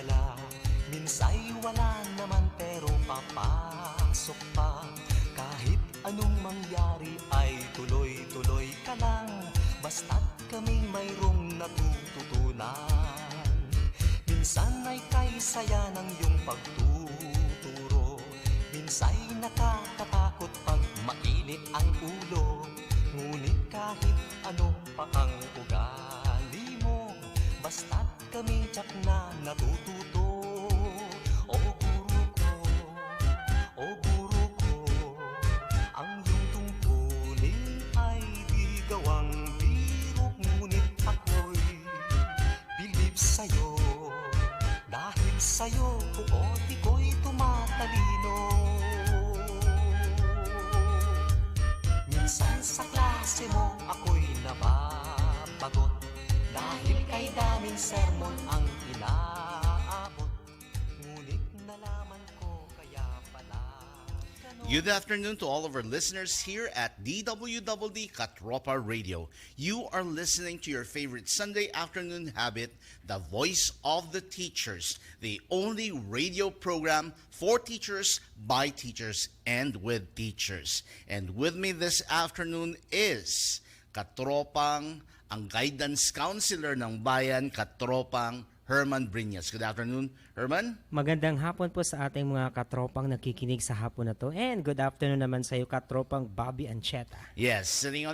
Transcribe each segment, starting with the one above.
dala. Minsay wala naman pero papasok pa. Kahit anong mangyari ay tuloy-tuloy ka lang. Basta't kami mayroong natututunan. Minsan ay kay saya ng iyong pagtuturo. Minsa'y nakakatakot pag mainit ang ulo. Ngunit kahit ano pa ang ugali mo, basta't kami tiyak na natututo. O guru ko, o guru ko, ang iyong tungkulin ay di gawang biro. Ngunit ako'y bilib sa'yo, dahil sa'yo buoti ko'y tumatalino. Minsan sa klase mo ako'y nababagot, dahil kay daming sermon ang inaabot. Ngunit nalaman ko kaya pala ganon. Good afternoon to all of our listeners here at DWDD Katropa Radio. You are listening to your favorite Sunday afternoon habit, The Voice of the Teachers, the only radio program for teachers, by teachers, and with teachers. And with me this afternoon is Katropang, ang guidance counselor ng bayan, Katropang Herman Briñas. Good afternoon, Herman. Magandang hapon po sa ating mga katropang nakikinig sa hapon na to. And good afternoon naman sa iyo, katropang Bobby Ancheta. Yes, sitting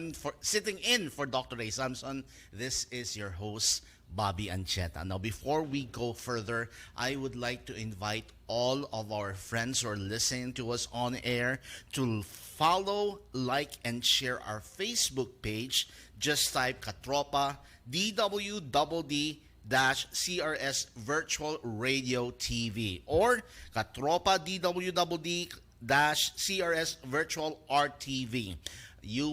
in for Dr. Ray Samson, this is your host, Bobby Ancheta. Now, before we go further, I would like to invite all of our friends who are listening to us on air to follow, like, and share our Facebook page. Just type Katropa DWDD CRS Virtual Radio TV or Katropa DWDD CRS Virtual RTV. You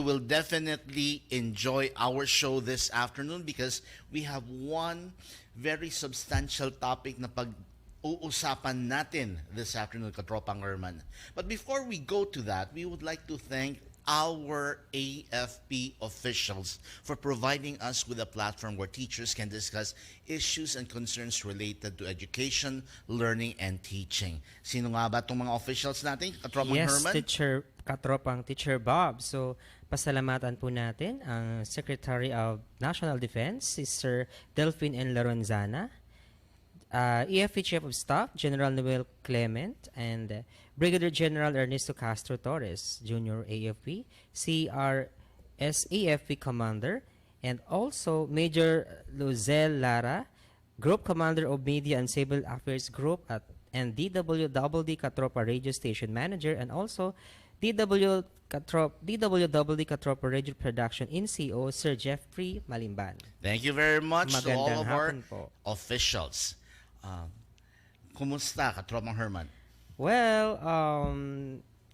will definitely enjoy our show this afternoon because we have one very substantial topic na pag-uusapan natin this afternoon, Katropang Herman. But before we go to that, we would like to thank our AFP officials for providing us with a platform where teachers can discuss issues and concerns related to education, learning, and teaching. Sino nga ba itong mga officials natin, Katropang Herman? Yes, Katropang Teacher Bob. So, pasalamatan po natin ang Secretary of National Defense, si Sir Delphine N. Laronzana, EFP Chief of Staff, General Noel Clement, and Brigadier General Ernesto Castro Torres, Junior AFP, CRS AFP Commander, and also Major Luzelle Lara, Group Commander of Media and Civil Affairs Group and DWDD Katropa Radio Station Manager, and also DWDD Katropa Radio Production NCO, Sir Jeffrey Malimban. Thank you very much to all of our officials. Kumusta, Katropang Herman? Well,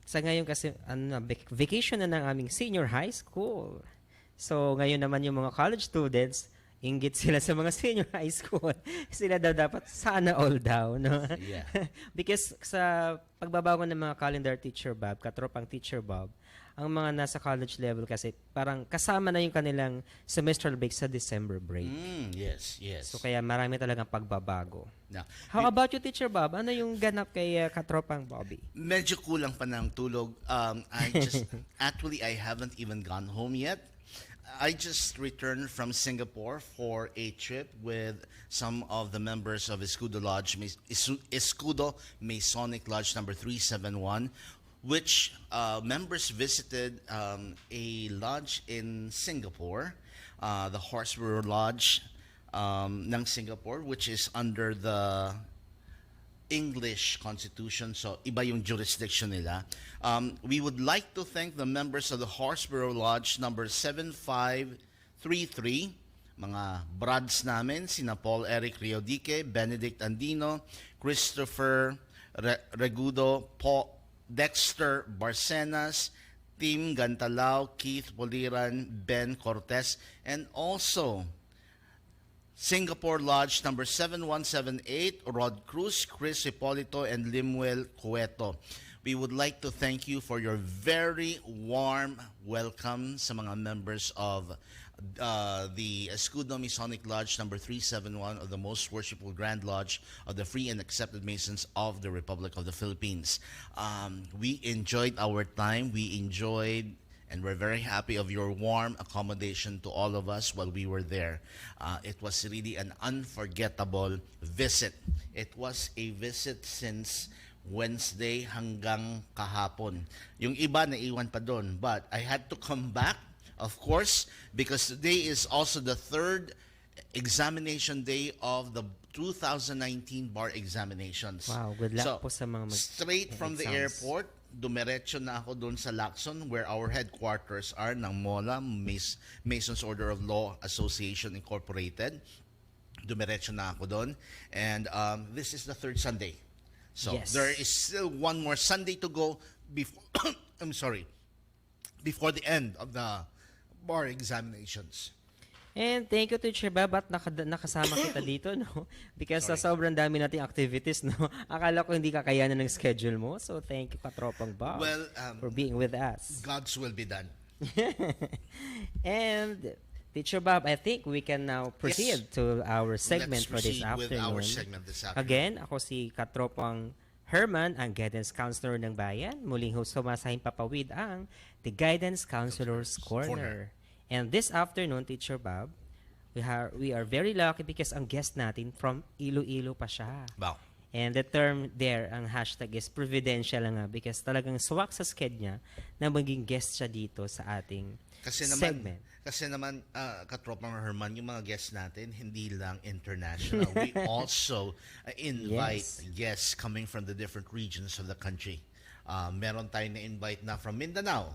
sa ngayon kasi vacation na ng aming senior high school. So ngayon naman yung mga college students, inggit sila sa mga senior high school. Sila daw dapat sana all daw, no? Yeah. Because sa pagbabago ng mga calendar teacher Bob, Katropang Teacher Bob, ang mga nasa college level kasi parang kasama na yung kanilang semestral break sa December break. Yes. So kaya marami talagang pagbabago. Now, How about you, Teacher Bob? Ano yung ganap kay Katropang Bobby? medyo kulang pa ng tulog. Actually, I haven't even gone home yet. I just returned from Singapore for a trip with some of the members of Escudo Masonic Lodge number 371, which members visited a lodge in Singapore, the Horseshoe Lodge ng Singapore, which is under the English Constitution, so iba yung jurisdiction nila. We would like to thank the members of the Horseshoe Lodge number 7533, mga brads namin, sina Paul Eric Riodique, Benedict Andino, Christopher Regudo, Dexter Barcenas, Tim Gantalao, Keith Poliran, Ben Cortez, and also Singapore Lodge number 7178, Rod Cruz, Chris Hipolito, and Limuel Cueto. We would like to thank you for your very warm welcome sa mga members of the Escudo Masonic Lodge number 371 of the Most Worshipful Grand Lodge of the Free and Accepted Masons of the Republic of the Philippines. We enjoyed our time. We enjoyed and we're very happy of your warm accommodation to all of us while we were there. It was really an unforgettable visit. It was a visit since Wednesday hanggang kahapon. Yung iba naiwan pa doon, but I had to come back, of course, because today is also the third examination day of the 2019 bar examinations. Wow, good luck po sa mga straight from the exams. airport, dumiretso na ako doon sa Lacson where our headquarters are ng MOLA, Masons Order of Law Association Incorporated. Dumiretso na ako doon. And this is the third Sunday. So Yes. there is still one more Sunday to go before I'm sorry, before the end of the bar examinations. And thank you, Teacher Bob, at nakasama kita dito, no? Because sa sobrang dami nating activities, no? Akala ko hindi kakayanan ng schedule mo. So thank you, Katropang Bob, Well, for being with us. God's will be done. And Teacher Bob, I think we can now proceed to our segment Let's for this proceed with afternoon. our segment this afternoon. Again, ako si Katropang Herman, ang Guidance Counselor ng Bayan. Muling sumasahing papawid ang The Guidance Counselor's Corner. And this afternoon, Teacher Bob, we are very lucky because ang guest natin from Iloilo pa siya. Wow. And the term there, ang hashtag is providential nga because talagang swak sa sked niya na maging guest siya dito sa ating segment. Kasi naman, Katropang Herman, yung mga guests natin, hindi lang international. We also invite guests coming from the different regions of the country. Meron tayong na-invite na from Mindanao.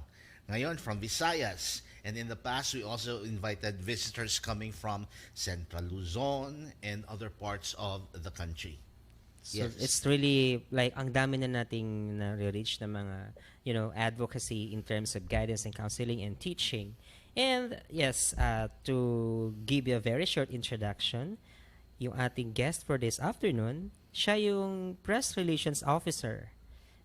Ngayon, from Visayas. And in the past, we also invited visitors coming from Central Luzon and other parts of the country. So it's really like ang dami na nating na-reach na mga, advocacy in terms of guidance and counseling and teaching. And yes, to give you a very short introduction, yung ating guest for this afternoon, siya yung Press Relations Officer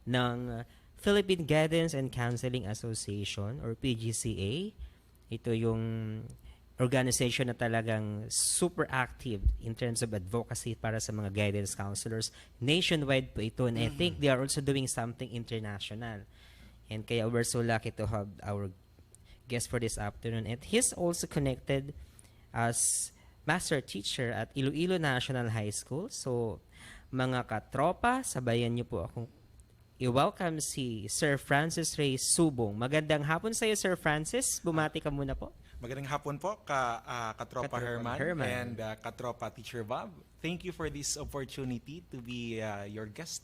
ng Philippine Guidance and Counseling Association or PGCA. Ito yung organization na talagang super active in terms of advocacy para sa mga guidance counselors. Nationwide po ito. And I think they are also doing something international. And kaya we're so lucky to have our guest for this afternoon. And he's also connected as master teacher at Iloilo National High School. So, mga katropa, sabayan niyo po akong i-welcome si Sir Francis Ray Subong. Magandang hapon sa iyo, Sir Francis. Bumati ka muna po. Magandang hapon po, Katropa Herman and Katropa Teacher Bob. Thank you for this opportunity to be your guest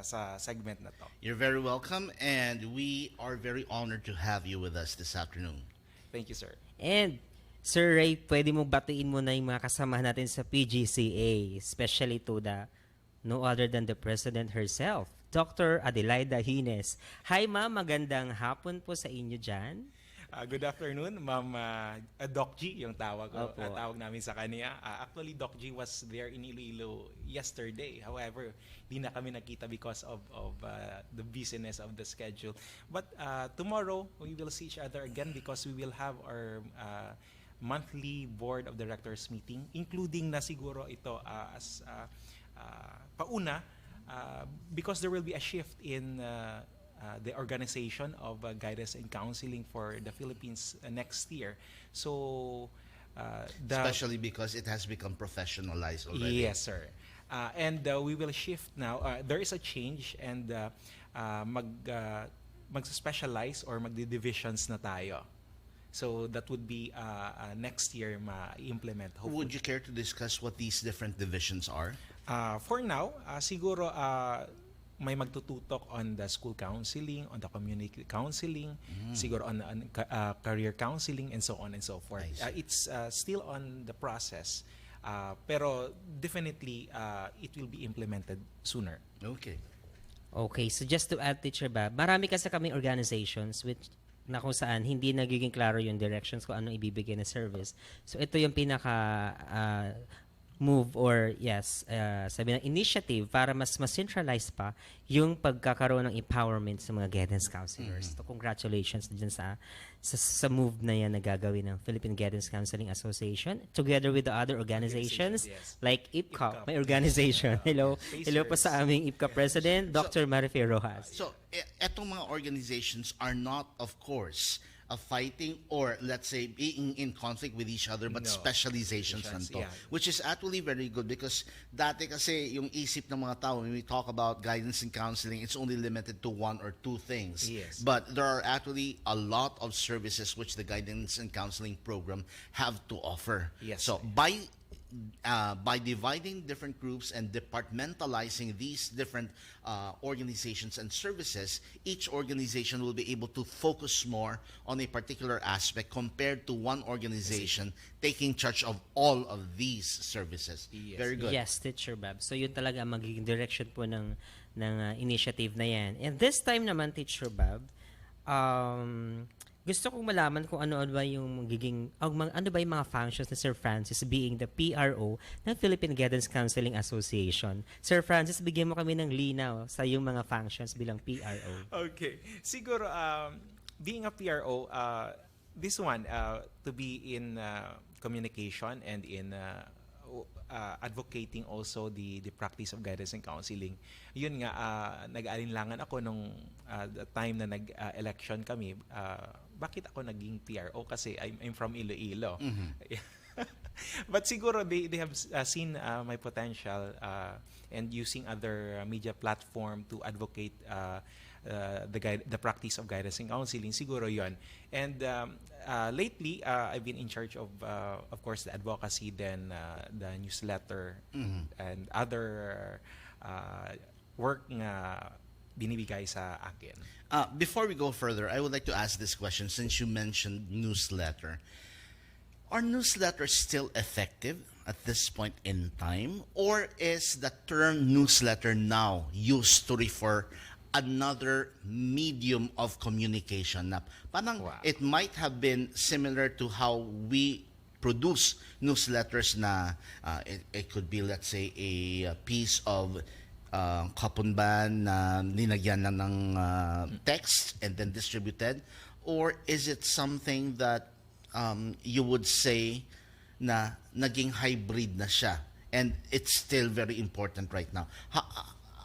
sa segment na to. You're very welcome, and we are very honored to have you with us this afternoon. Thank you, sir. And Sir Ray, pwede mo batiin mo na yung mga kasama natin sa PGCA, especially to the no other than the President herself, Dr. Adelaida Hines. Hi ma'am, magandang hapon po sa inyo dyan. Good afternoon, Ma'am Doc G, yung tawag namin sa kanya. Actually, Doc G was there in Iloilo yesterday. However, di na kami nakita because of the busyness of the schedule. But tomorrow, we will see each other again because we will have our monthly Board of Directors meeting, including na siguro ito as pauna because there will be a shift in the organization of guidance and counseling for the Philippines next year. So, Especially because it has become professionalized already. Yes, sir. And we will shift now. There is a change and mag-specialize or magdi-divisions na tayo. So that would be next year ma-implement. Hopefully. Would you care to discuss what these different divisions are? For now, siguro may magtututok on the school counseling, on the community counseling, siguro on career counseling, and so on and so forth. It's still on the process, pero definitely it will be implemented sooner. Okay. Okay, so just to add, Teacher Bob, marami kasi kaming organizations which na kung saan hindi nagiging klaro yung directions kung ano ibibigay na service. So ito yung pinaka move or sabi ng initiative para mas centralize pa yung pagkakaroon ng empowerment sa mga guidance counselors. So, congratulations dyan sa move na yan na gagawin ng Philippine Guidance Counseling Association together with the other organizations Yes. like IPCOP, IPCOP. may organization. Hello po Pacers. sa aming IPCOP President, Dr. Marife Rojas. So, etong mga organizations are not, of course, fighting or let's say being in conflict with each other, but No. specializations lang to. Yeah. Which is actually very good because dati kasi yung isip ng mga tao, when we talk about guidance and counseling, it's only limited to one or two things. Yes. But there are actually a lot of services which the guidance and counseling program have to offer. Yes. So by dividing different groups and departmentalizing these different organizations and services, each organization will be able to focus more on a particular aspect compared to one organization taking charge of all of these services. Yes. Very good. Yes, Teacher Bob. So yun talaga ang magiging direction po ng initiative na yan. And this time naman, Teacher Bob, gusto kong malaman kung ano ba yung ano ba yung mga functions ni Sir Francis being the PRO ng Philippine Guidance Counseling Association. Sir Francis, bigyan mo kami ng linaw sa yung mga functions bilang PRO. Okay. Siguro, being a PRO, this one, to be in communication and in advocating also the practice of guidance and counseling. Yun nga, nag-alinlangan ako nung the time na nag-election kami. Bakit ako naging PRO? Kasi I'm from Iloilo. But siguro they have seen my potential and using other media platform to advocate the practice of guidance and counseling. Siguro yon. And lately, I've been in charge of course, the advocacy, then the newsletter, and other work nga binibigay sa akin. Before we go further, I would like to ask this question since you mentioned newsletter. Are newsletters still effective at this point in time? Or is the term newsletter now used to refer another medium of communication? Na parang Wow. it might have been similar to how we produce newsletters na it could be, let's say, a piece of kapunban na ninagyan lang ng text and then distributed, or is it something that you would say na naging hybrid na siya and it's still very important right now?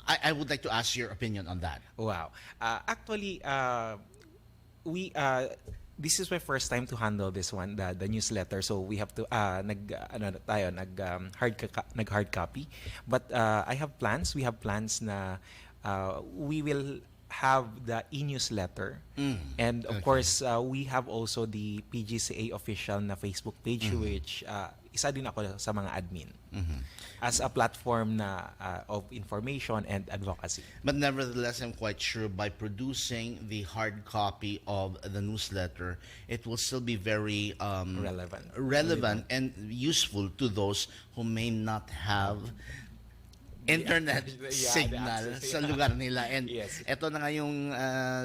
I would like to ask your opinion on that. Wow. Actually, this is my first time to handle this one, the newsletter. So we have to hard copy. But I have plans. We have plans na we will have the e-newsletter. And of course, we have also the PGCA official na Facebook page, which isa din ako sa mga admin. As a platform na of information and advocacy. But nevertheless, I'm quite sure by producing the hard copy of the newsletter, it will still be very relevant and useful to those who may not have internet signal sa lugar nila. And Yes. ito na nga yung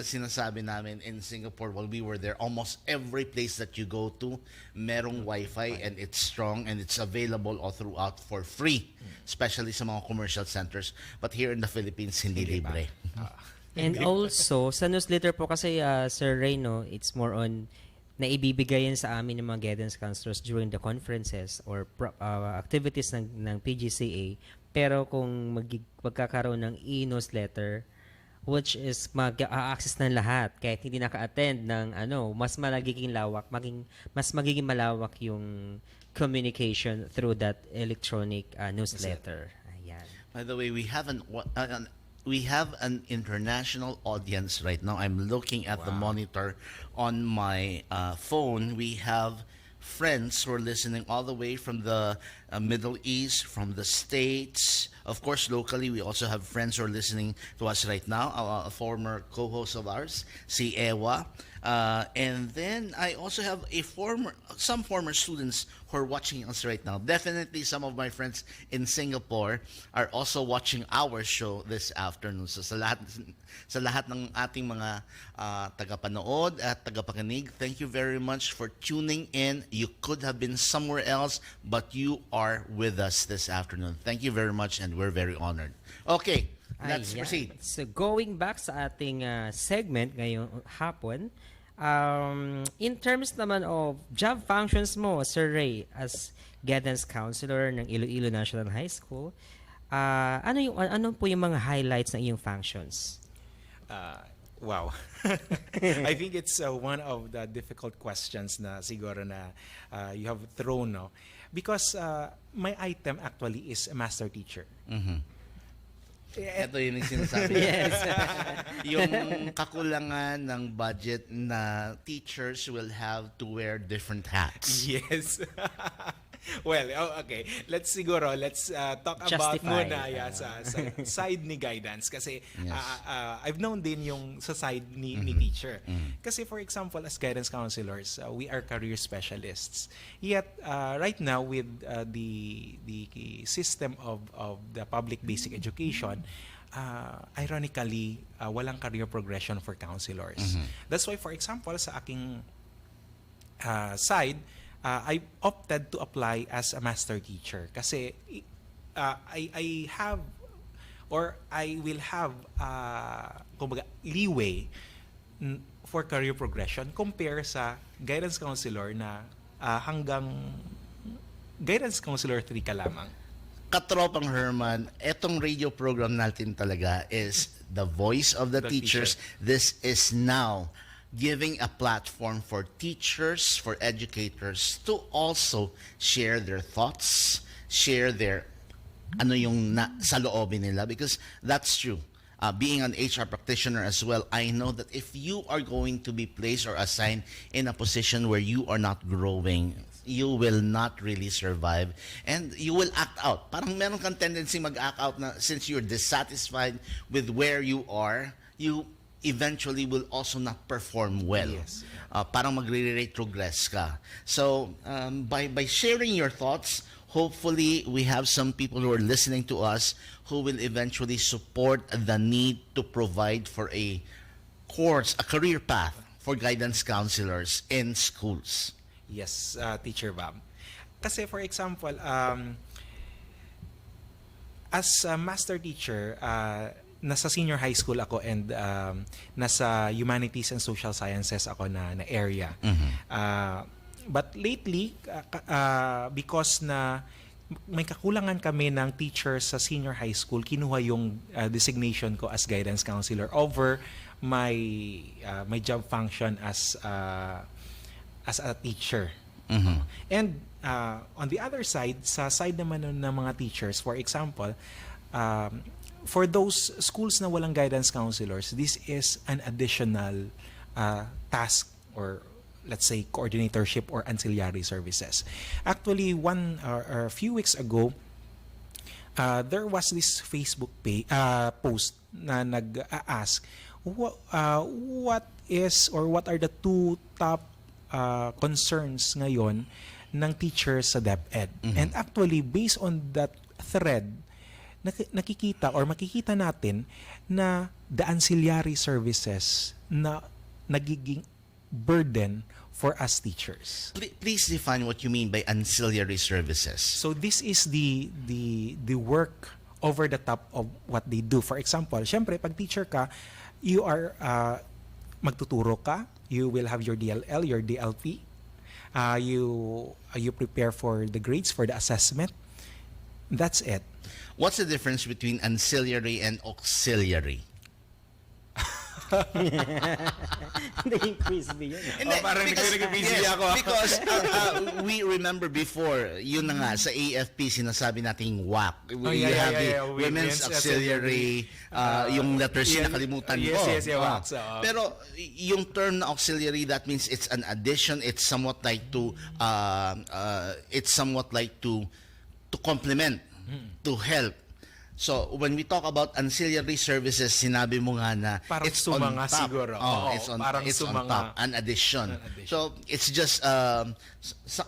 sinasabi namin in Singapore while we were there. Almost every place that you go to, merong Wi-Fi and it's strong and it's available all throughout for free, especially sa mga commercial centers. But here in the Philippines, hindi libre. And also, sa newsletter po kasi, Sir Reyno, it's more on na ibibigay yan sa amin ng mga guidance counselors during the conferences or activities ng PGCA. Pero kung magkakaroon ng e-newsletter, which is mag-access ng lahat kahit hindi naka-attend ng mas magiging malawak yung communication through that electronic newsletter. Ayan. By the way, we have an international audience right now. I'm looking at the monitor on my phone. We have friends who are listening all the way from the Middle East, from the States. Of course, locally, we also have friends who are listening to us right now. A former co-host of ours, si Ewa. And then I also have some former students who are watching us right now. Definitely some of my friends in Singapore are also watching our show this afternoon. So sa lahat ng ating mga tagapanood at tagapakinig, thank you very much for tuning in. You could have been somewhere else, but you are with us this afternoon. Thank you very much, and we're very honored. Okay, let's Ayan. proceed. So going back sa ating segment ngayong hapon, in terms naman of job functions mo, Sir Ray, as guidance counselor ng Iloilo National High School, ano po yung mga highlights ng iyong functions? Wow. I think it's one of the difficult questions na siguro na you have thrown, no? Because my item actually is a master teacher. Ito yun yung sinasabi. Yes. Yung kakulangan ng budget na teachers will have to wear different hats. Yes. Well, okay. Let's talk about Justify. muna sa side ni guidance kasi Yes. I've known din yung sa side ni teacher. Kasi for example, as guidance counselors, we are career specialists. Yet right now with the system of the public basic education, ironically, walang career progression for counselors. That's why for example, sa aking side, I opted to apply as a master teacher kasi I have or I will have kumbaga leeway for career progression compare sa guidance counselor na hanggang guidance counselor 3 ka lamang. Katropang Herman, etong radio program natin talaga is the voice of the teachers. This is now giving a platform for teachers, for educators to also share their thoughts, share their ano yung sa loobin nila, because that's true. Being an HR practitioner as well, I know that if you are going to be placed or assigned in a position where you are not growing, you will not really survive and you will act out. Parang meron kang tendency mag-act out na since you're dissatisfied with where you are, you eventually will also not perform well. Yes. Parang magre-retrogress ka. So, by sharing your thoughts, hopefully we have some people who are listening to us who will eventually support the need to provide for a course, a career path for guidance counselors in schools. Yes, Teacher Bob. Kasi for example, as a master teacher, nasa senior high school ako and nasa humanities and social sciences ako na area. But lately, because na may kakulangan kami ng teachers sa senior high school, kinuha yung designation ko as guidance counselor over my job function as a teacher. And on the other side, sa side naman ng mga teachers, for example, for those schools na walang guidance counselors, this is an additional task or let's say coordinatorship or ancillary services. Actually, a few weeks ago, there was this Facebook post na nag-ask what are the 2 top concerns ngayon ng teachers sa DepEd. And actually, based on that thread, nakikita or makikita natin na the ancillary services na nagiging burden for us teachers. Please define what you mean by ancillary services. So this is the work over the top of what they do. For example, syempre pag teacher ka, you are magtuturo ka, you will have your DLL, your DLP. You prepare for the grades for the assessment. That's it. What's the difference between ancillary and auxiliary? Naging crispy yun. Hindi, parang naging-busy ako. Because we remember before, yun na nga, sa AFP sinasabi nating WAC. You have the Women's Auxiliary, yung letters yeah, nakalimutan ko. Yes, WAC. Pero yung term na auxiliary, that means it's an addition, it's somewhat like to complement, to help. So, when we talk about ancillary services, sinabi mo nga na Parang it's on sumanga top. siguro. Oh, Oo, it's on, parang it's on sumanga. top. An addition. An addition. So, it's just,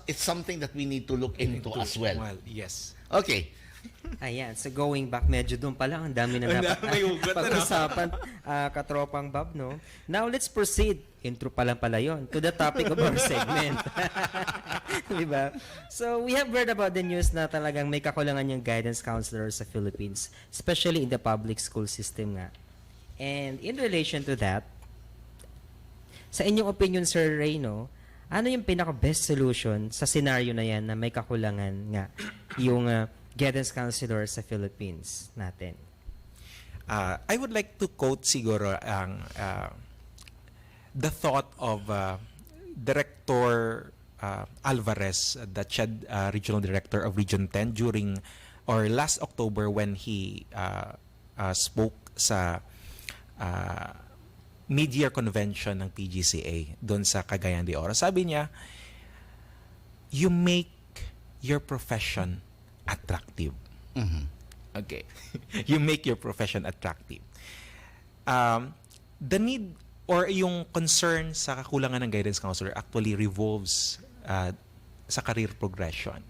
it's something that we need to look into as well. Yes. Okay. Ayan, so going back, medyo doon pa lang, ang dami na Ang dapat dami hugot, ano? pag-usapan, katropang Bob, no? Now, let's proceed. Intro pa lang pala yun, to the topic of our segment. Diba? So, we have heard about the news na talagang may kakulangan yung guidance counselor sa Philippines, especially in the public school system nga. And in relation to that, sa inyong opinion, Sir Ray, no, ano yung pinaka-best solution sa scenario na yan na may kakulangan nga yung guidance counselor sa Philippines natin? I would like to quote siguro ang the thought of Director Alvarez, the CHED Regional Director of Region 10 during or last October when he spoke sa mid-year convention ng PGCA doon sa Cagayan de Oro. Sabi niya, you make your profession attractive. Mhm. Okay. You make your profession attractive. The need or yung concern sa kakulangan ng guidance counselor actually revolves sa career progression.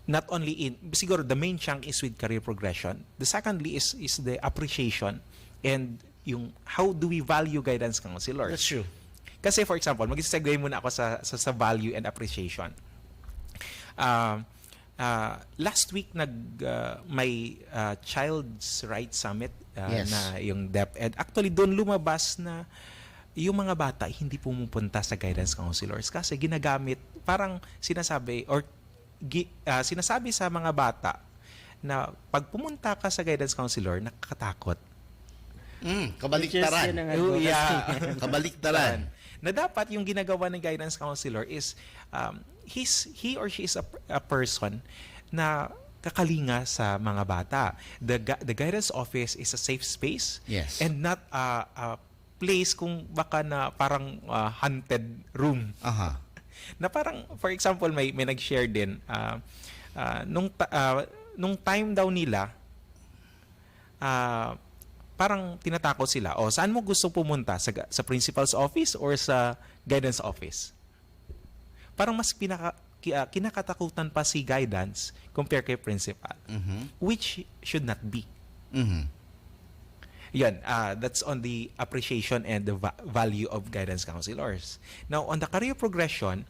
Not only in, siguro the main chunk is with career progression. The secondly is the appreciation and yung how do we value guidance counselors. That's true. Kasi for example, mag-segue muna ako sa value and appreciation. Last week may Child's Rights Summit Yes. na yung DepEd. Actually doon lumabas na yung mga bata hindi pumupunta sa guidance counselors kasi ginagamit parang sinasabi sinasabi sa mga bata na pag pumunta ka sa guidance counselor nakakatakot. Kabaliktaran. Which is yun ang advocacy. Kabaliktaran. Na dapat yung ginagawa ng guidance counselor is he or she is a person na kakalinga sa mga bata. The guidance office is a safe space Yes. and not a place kung baka na parang haunted room. Aha. Na parang for example may nag-share din nung time daw nila parang tinatakot sila. O saan mo gusto pumunta sa principal's office or sa guidance office? Parang mas kinakatakutan pa si guidance compare kay principal. Which should not be. Yan, that's on the appreciation and the value of guidance counselors. Now, on the career progression,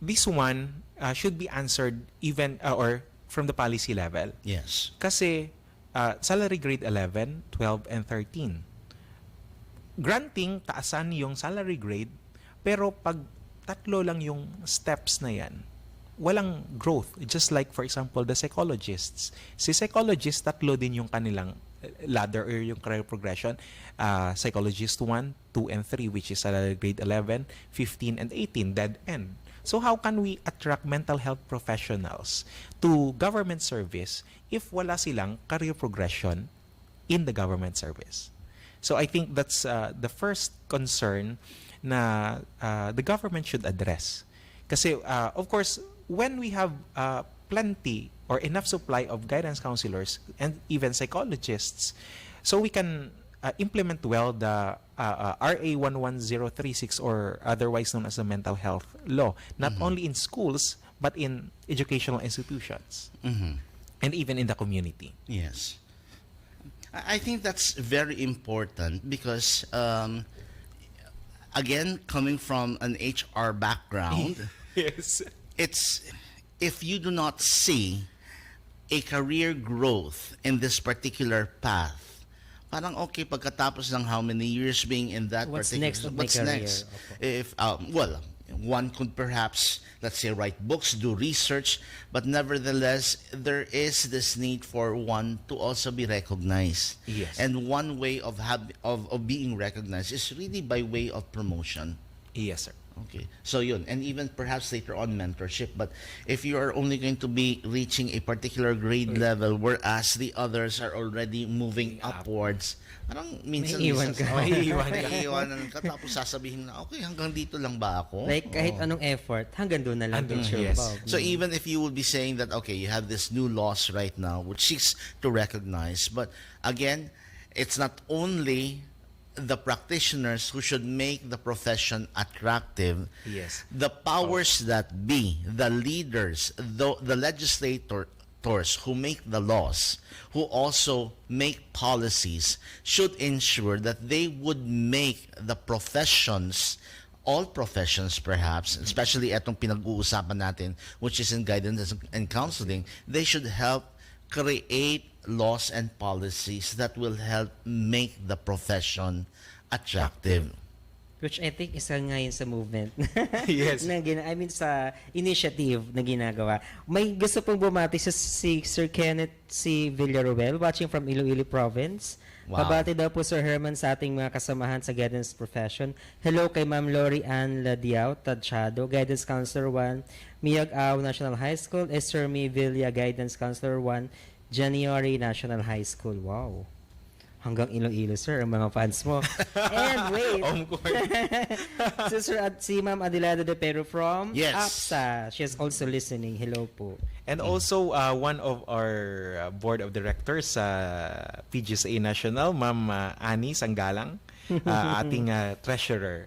this one should be answered even or from the policy level. Yes. Kasi salary grade 11, 12, and 13. Granting, taasan yung salary grade, pero pag tatlo lang yung steps na yan, walang growth. Just like, for example, the psychologists. Si psychologist, tatlo din yung kanilang ladder or yung career progression. Psychologist 1, 2, and 3, which is salary grade 11, 15, and 18, dead end. So how can we attract mental health professionals to government service if wala silang career progression in the government service? So I think that's the first concern na the government should address. Kasi of course, when we have plenty or enough supply of guidance counselors and even psychologists, so we can implement well the RA 11036 or otherwise known as the mental health law, not only in schools but in educational institutions and even in the community. Yes. I think that's very important because, again, coming from an HR background, Yes. it's if you do not see a career growth in this particular path, parang okay pagkatapos ng how many years being in that What's particular next of my what's career? next? Opo. If well, one could perhaps, let's say, write books, do research, but nevertheless there is this need for one to also be recognized. Yes. And one way of being recognized is really by way of promotion. Yes, sir. Okay. So yun, and even perhaps later on mentorship. But if you are only going to be reaching a particular grade level, whereas the others are already moving upwards, parang minsan Maiiwan ka. maiiwanan ka, tapos sasabihin na, okay, hanggang dito lang ba ako? Like, kahit anong effort, hanggang doon na lang, Andun, Teacher yes. Bob. So even if you will be saying that, okay, you have this new loss right now, which seeks to recognize, but again, it's not only the practitioners who should make the profession attractive. Yes. The powers that be, the leaders, the legislators who make the laws, who also make policies, should ensure that they would make the professions, all professions perhaps, especially etong pinag-uusapan natin, which is in guidance and counseling, they should help create laws and policies that will help make the profession attractive. Which I think isa nga yun sa movement. Yes. I mean sa initiative na ginagawa. May gusto pong bumati si Sir Kenneth C. Villaruel watching from Iloilo Province. Wow. Pabati daw po Sir Herman sa ating mga kasamahan sa guidance profession. Hello kay Ma'am Lori Ann Ladiao, Tadchado, Guidance Counselor 1, Miyag Aw National High School, Esther Mi Villa, Guidance Counselor 1, January National High School. Wow. Hanggang Iloilo, sir, ang mga fans mo. And wait. Si Ma'am Adelado de Pero from Yes. APSA. She is also listening. Hello po. And also, one of our board of directors sa PGSA National, Ma'am Annie Sanggalang, ating treasurer.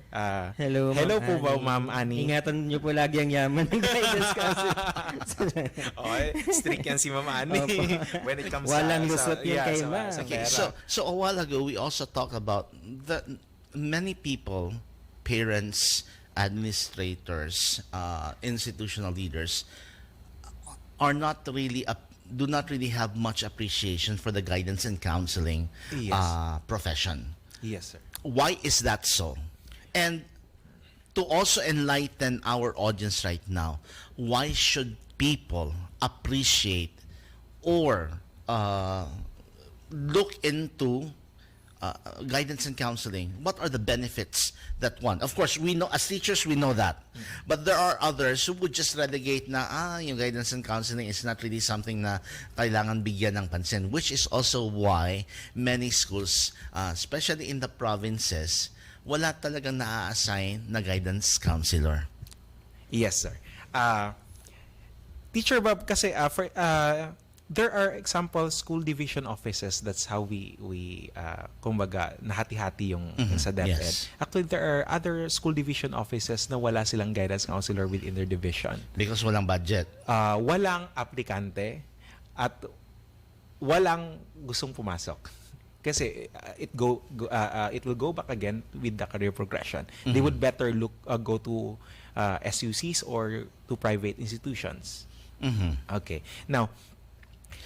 Hello, hello Ma'am po ba, Annie. Ma'am Annie? Ingatan niyo po lagi ang yaman ng guidance council. Okay, strict yan si Ma'am Annie. When it comes Walang sa, lusot yan kay Ma'am. sa Okay, pera. so a while ago we also talked about that many people, parents, administrators, institutional leaders are not really do not really have much appreciation for the guidance and counseling Yes. profession. Yes, sir. Why is that so? And to also enlighten our audience right now, why should people appreciate or look into guidance and counseling? What are the benefits that one? Of course, we know as teachers, we know that. But there are others who would just relegate na, yung guidance and counseling is not really something na kailangan bigyan ng pansin, which is also why many schools, especially in the provinces, wala talagang na-assign na guidance counselor. Yes, sir. Teacher Bob, kasi there are example school division offices. That's how we kumbaga nahati-hati yung sa DepEd. Yes. Actually, there are other school division offices na wala silang guidance counselor within their division. Because walang budget. Walang aplikante at walang gustong pumasok. Kasi it will go back again with the career progression. They would better go to SUCs or to private institutions. Okay. Now,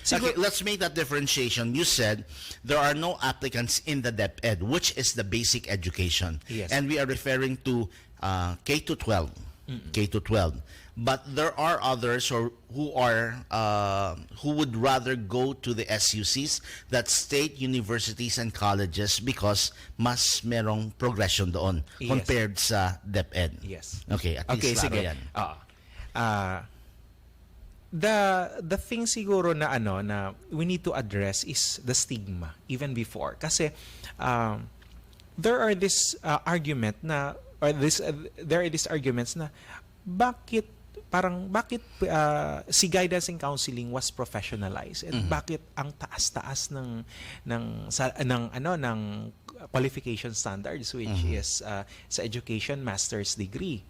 Okay, let's make that differentiation. You said there are no applicants in the DepEd, which is the basic education. Yes. And we are referring to K to 12. K to 12. But there are others who would rather go to the SUCs, that's state universities and colleges, because mas merong progression doon Yes. compared sa DepEd. yes. Okay, at least klaro sige. yan. The thing siguro na na we need to address is the stigma even before, kasi there are this argument na there are these arguments na bakit si guidance and counseling was professionalized and bakit ang taas-taas ng qualification standards, which is sa education master's degree.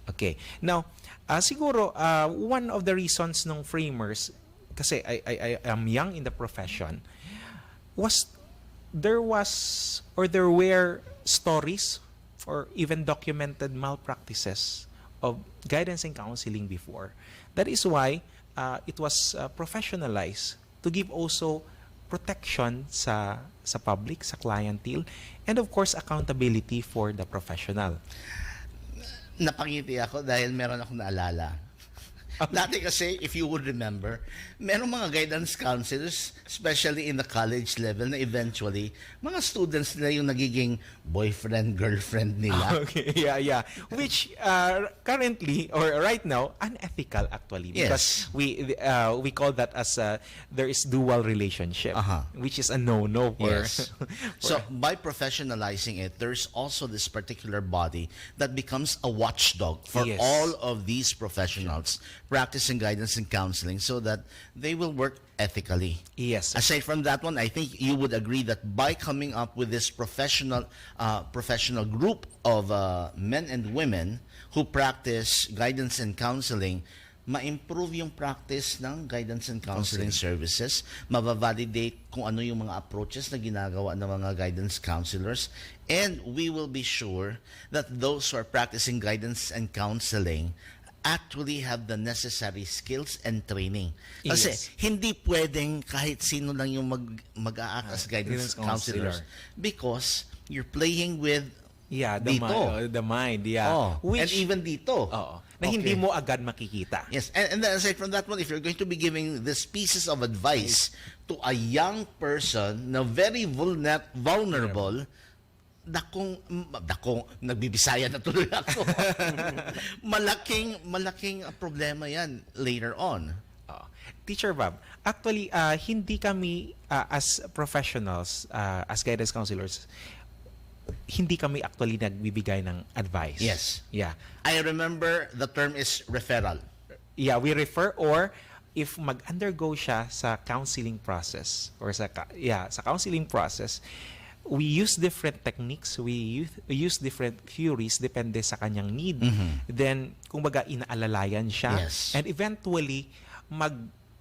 Okay. Now, siguro one of the reasons ng framers, kasi I am young in the profession, there were stories or even documented malpractices of guidance and counseling before. That is why it was professionalized to give also protection sa public, sa clientele, and of course accountability for the professional. Napangiti ako dahil meron akong naalala. Dati kasi, if you would remember, merong mga guidance counselors, especially in the college level, na eventually, mga students nila yung nagiging boyfriend, girlfriend nila. Okay, yeah. Which currently or right now unethical actually, because we call that as there is dual relationship, which is a no for. Yes. So by professionalizing it, there's also this particular body that becomes a watchdog for Yes. all of these professionals practicing guidance and counseling, so that they will work ethically. Yes. Aside from that one, I think you would agree that by coming up with this professional group of men and women who practice guidance and counseling, ma-improve yung practice ng guidance and counseling services, mabavalidate kung ano yung mga approaches na ginagawa ng mga guidance counselors, and we will be sure that those who are practicing guidance and counseling actually have the necessary skills and training. Kasi Yes. hindi pwedeng kahit sino lang yung mag-a-act as guidance guidance counselor. counselors, because you're playing with Yeah, dito. the mind, yeah. Oh, and Which even dito. na hindi mo agad makikita. Yes, and then aside from that one, if you're going to be giving these pieces of advice to a young person na very vulnerable, dakong nagbibisaya na tuloy ako. malaking problema yan later on. Teacher Bob, actually, hindi kami as professionals, as guidance counselors, hindi kami actually nagbibigay ng advice. Yes. Yeah. I remember the term is referral. Yeah, we refer, or if mag-undergo siya sa counseling process or sa counseling process, we use different techniques, we use different theories depende sa kanyang need. Then kumbaga inaalalayan siya, Yes. and eventually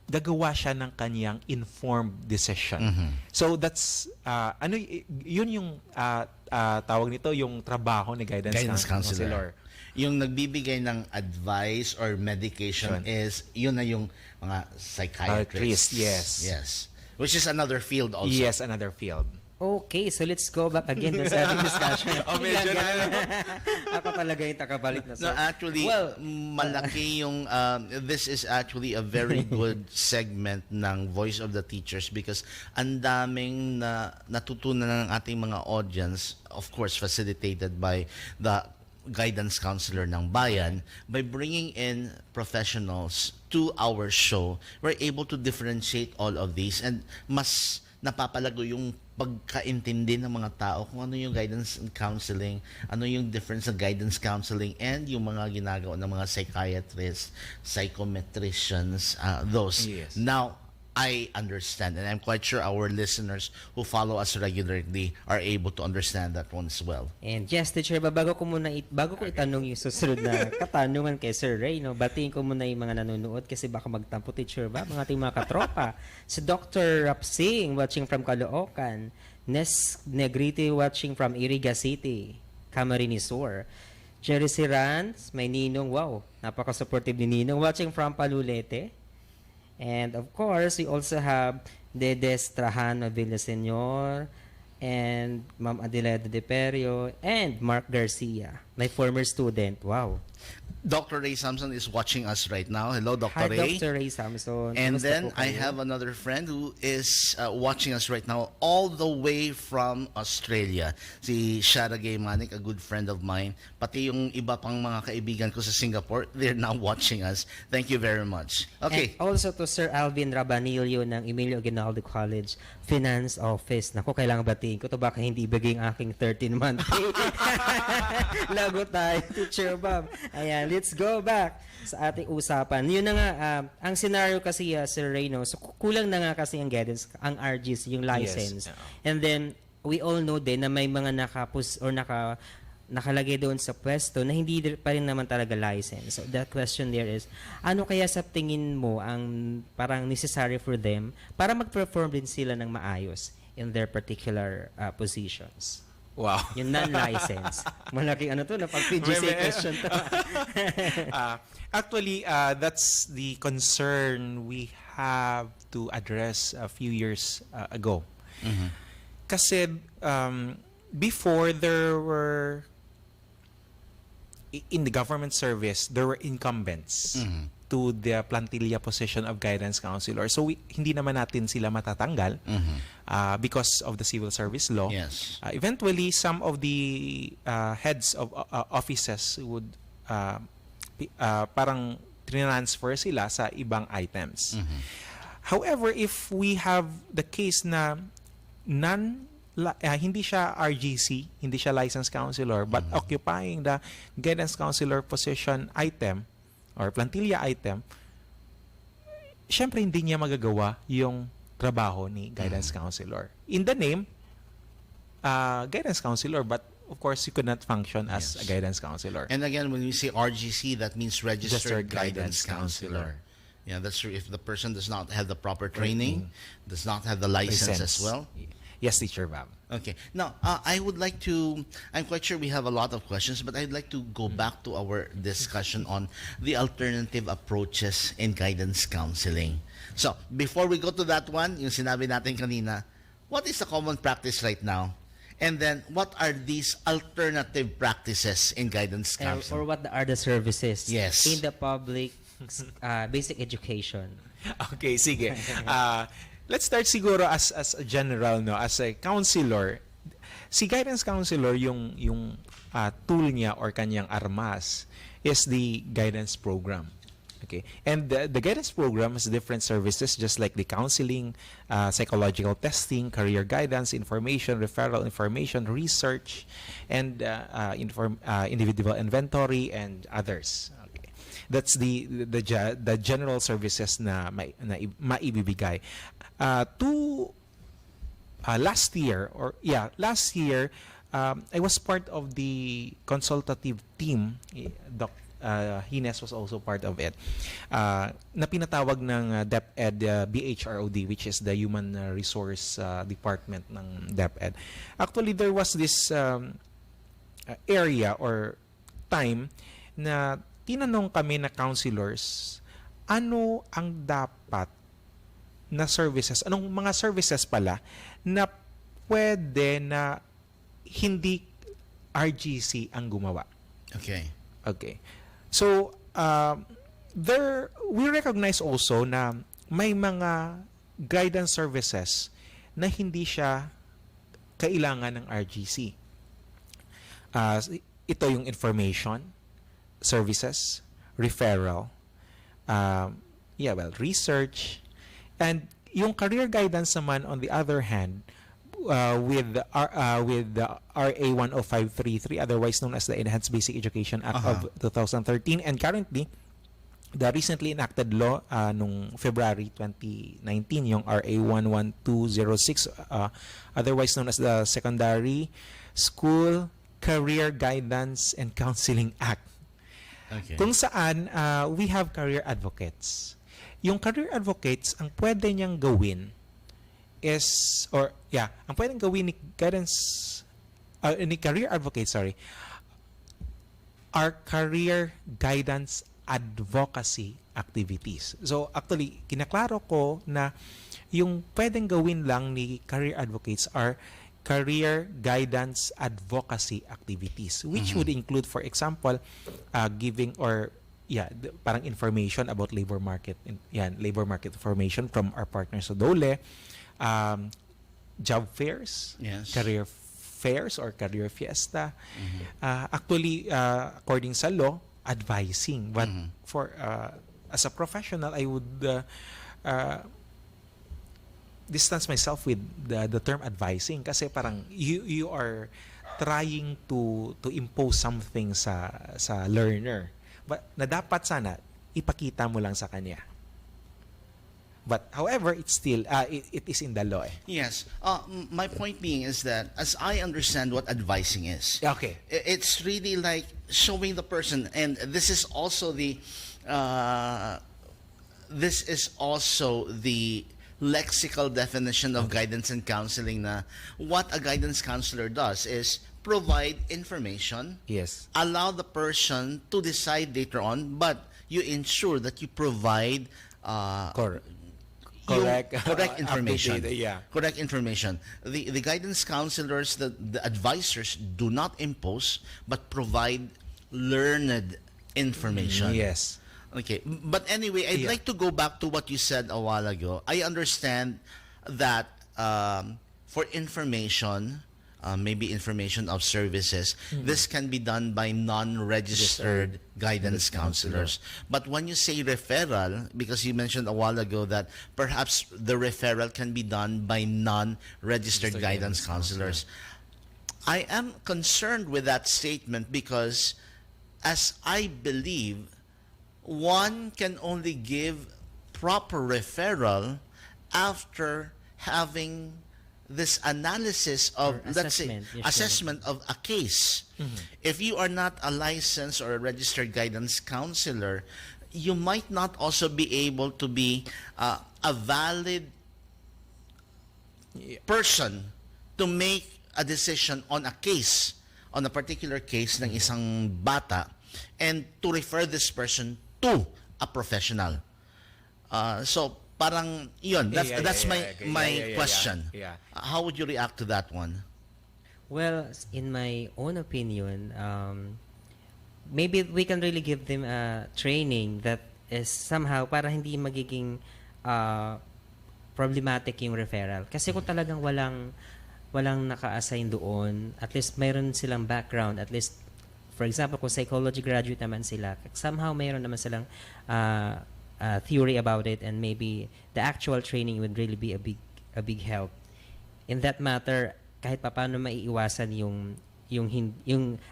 gagawa siya ng kanyang informed decision. So that's yun yung tawag nito, yung trabaho ni guidance counselor. Yung nagbibigay ng advice or medication is yun na yung mga psychiatrists. Yes. Which is another field also. Yes, another field. Okay, so let's go back again to sa ating discussion. Medyo na. Ako talaga yung takabalik na. No, actually, malaki yung, this is actually a very good segment ng Voice of the Teachers, because ang daming natutunan ng ating mga audience, of course, facilitated by the guidance counselor ng bayan. By bringing in professionals to our show, we're able to differentiate all of these, and mas napapalago yung pagkaintindi ng mga tao kung ano yung guidance and counseling, ano yung difference ng guidance counseling and yung mga ginagawa ng mga psychiatrists, psychometricians, those. Yes. Now, I understand, and I'm quite sure our listeners who follow us regularly are able to understand that one as well. And yes, teacher, bago ko itanong yung susunod na katanungan kay Sir Ray, no, batiin ko muna yung mga nanonood kasi baka magtampo, teacher ba? Mga ating mga katropa. Si Dr. Rapsing watching from Caloocan, Nes Negrete watching from Iriga City, Camarines Sur. Jerry Sirans, may Ninong, wow, napaka-supportive ni Ninong, watching from Palulete. And of course, we also have Dedes Trajano Villaseñor and Ma'am Adelaide De Perio and Mark Garcia, my former student. Wow. Dr. Ray Samson is watching us right now. Hello, Dr. Hi, Ray. Dr. Ray Samson. And Kamusta then po I kayo? have another friend who is watching us right now all the way from Australia. Si Shara Gay Manik, a good friend of mine. Pati yung iba pang mga kaibigan ko sa Singapore, they're now watching us. Thank you very much. Okay. And also to Sir Alvin Rabanillo ng Emilio Aguinaldo College Finance Office. Naku, kailangan batiin ko to, baka hindi ibigay ang aking 13-month pay. Lago tayo, Teacher Bob. Ayan, let's go back sa ating usapan. Yun na nga, ang scenario kasi, Sir Reyno, so kulang na nga kasi ang guidance, ang RGs, yung license. Yes. And then, we all know din na may mga nakalagay doon sa pwesto na hindi pa rin naman talaga license. So, the question there is, ano kaya sa tingin mo ang parang necessary for them para mag-perform din sila ng maayos in their particular positions? Wow. Yung non-license. Malaking ano to, na pag-PGC question to. Actually, that's the concern we have to address a few years ago. Kasi before, there were in the government service, there were incumbents to the plantilla position of guidance counselor. So hindi naman natin sila matatanggal because of the civil service law. Yes. Eventually, some of the heads of offices would parang transfer sila sa ibang items. However, if we have the case na hindi siya RGC, hindi siya licensed counselor, but occupying the guidance counselor position item or plantilla item, syempre hindi niya magagawa yung trabaho ni guidance counselor. In the name, guidance counselor, but of course, you could not function as a guidance counselor. And again, when we say RGC, that means Registered Guidance Counselor. Yeah, that's true. If the person does not have the proper training, does not have the license as well. Yes, Teacher Bob. Okay. Now, I would like to, I'm quite sure we have a lot of questions, but I'd like to go back to our discussion on the alternative approaches in guidance counseling. So, before we go to that one, yung sinabi natin kanina, what is the common practice right now? And then, what are these alternative practices in guidance counseling? Or what are the services Yes. in the public basic education? Okay, sige. Let's start siguro as a general, no, as a counselor. Si guidance counselor, yung tool niya or kanyang armas is the guidance program. Okay. And the guidance program has different services, just like the counseling, psychological testing, career guidance, information, referral information, research, and individual inventory, and others. Okay. That's the general services na maibibigay. Last year, I was part of the consultative team. Hines was also part of it, na pinatawag ng DepEd BHROD, which is the Human Resource Department ng DepEd. Actually, there was this area or time na tinanong kami na counselors, ano ang dapat na services, anong mga services pala na pwede na hindi RGC ang gumawa. Okay. So, we recognize also na may mga guidance services na hindi siya kailangan ng RGC. Ito yung information, services, referral, research, and yung career guidance naman, on the other hand, with the RA 10533, otherwise known as the Enhanced Basic Education Act of 2013, and currently the recently enacted law nung February 2019, yung RA 11206, otherwise known as the Secondary School Career Guidance and Counseling Act. Okay. Kung saan we have career advocates. Yung career advocates, ang pwede niyang gawin ang pwedeng gawin ni career advocates, are career guidance advocacy activities. So actually, kinaklaro ko na yung pwedeng gawin lang ni career advocates are career guidance advocacy activities, which would include, for example, giving parang information about labor market information from our partners sa DOLE, job fairs, career fairs or career fiesta. Actually, according sa law, advising. But for as a professional, I would distance myself with the term advising, kasi parang you are trying to impose something sa learner. But na dapat sana ipakita mo lang sa kanya. But however, it's still it is in the law. Yes. My point being is that, as I understand what advising is, it's really like showing the person, and this is also the lexical definition of guidance and counseling. Na what a guidance counselor does is provide information, allow the person to decide later on, but you ensure that you provide correct information. Correct information. The guidance counselors, the advisors, do not impose but provide learned information. Okay, but anyway, I'd like to go back to what you said a while ago. I understand that for information, maybe information of services, this can be done by non-registered guidance counselors. But when you say referral, because you mentioned a while ago that perhaps the referral can be done by non-registered guidance counselors, I am concerned with that statement because, as I believe, one can only give proper referral after having this analysis of, let's say, assessment of a case. If you are not a licensed or a registered guidance counselor, you might not also be able to be a valid person to make a decision on a case, on a particular case ng isang bata, and to refer this person to a professional. So parang yun, that's my question. How would you react to that one? Well, in my own opinion, maybe we can really give them a training that is somehow para hindi magiging problematic yung referral. Kasi kung talagang walang naka-assign doon, at least mayroon silang background, at least for example, kung psychology graduate naman sila, somehow mayroon naman silang theory about it, and maybe the actual training would really be a big help. In that matter, kahit paano maiiwasan yung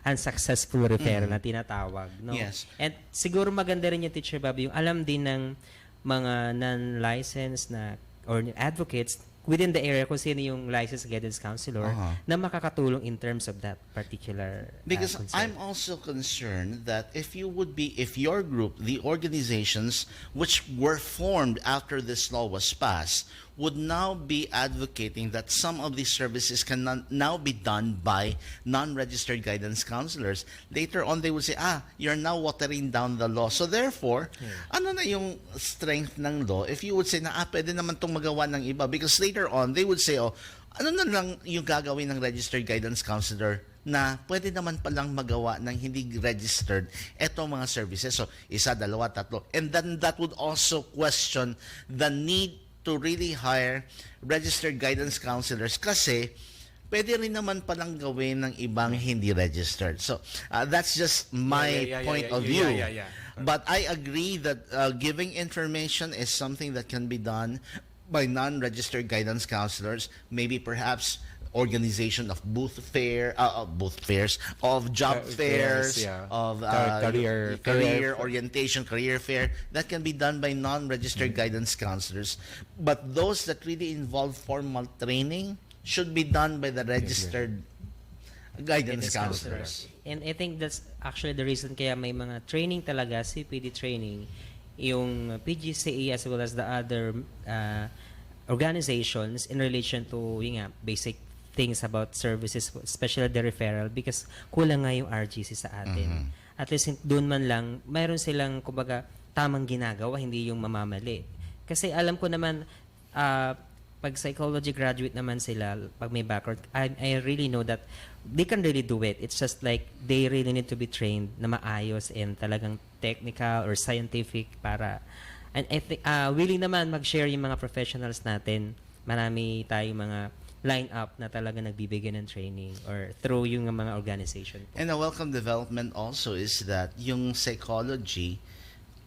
unsuccessful referral na tinatawag, no? Yes. And siguro maganda rin yung Teacher Bob, yung alam din ng mga non-licensed na or advocates within the area kung sino yung licensed guidance counselor na makakatulong in terms of that particular because concern. I'm also concerned that if your group, the organizations which were formed after this law was passed, would now be advocating that some of these services can now be done by non-registered guidance counselors. Later on, they would say, you're now watering down the law. So therefore, ano na yung strength ng law if you would say na, pwede naman itong magawa ng iba? Because later on, they would say, ano na lang yung gagawin ng registered guidance counselor na pwede naman palang magawa ng hindi registered etong mga services. So, isa, dalawa, tatlo. And then that would also question the need to really hire registered guidance counselors kasi pwede rin naman palang gawin ng ibang hindi registered. So, that's just my point of view. But I agree that giving information is something that can be done by non-registered guidance counselors, maybe perhaps organization of of job fairs, of career orientation, career fair, that can be done by non-registered guidance counselors. But those that really involve formal training should be done by the registered guidance counselors. And I think that's actually the reason kaya may mga training talaga, CPD training, yung PGCE as well as the other organizations in relation to yung basic things about services, especially the referral, because kulang nga yung RGC sa atin. At least doon man lang, mayroon silang kumbaga tamang ginagawa, hindi yung mamamali. Kasi alam ko naman, pag psychology graduate naman sila, pag may background, I really know that they can really do it. It's just like they really need to be trained na maayos and talagang technical or scientific para, and I think willing naman mag-share yung mga professionals natin. Marami tayong mga line up na talaga nagbibigay ng training or through yung mga organization po. And a welcome development also is that yung psychology,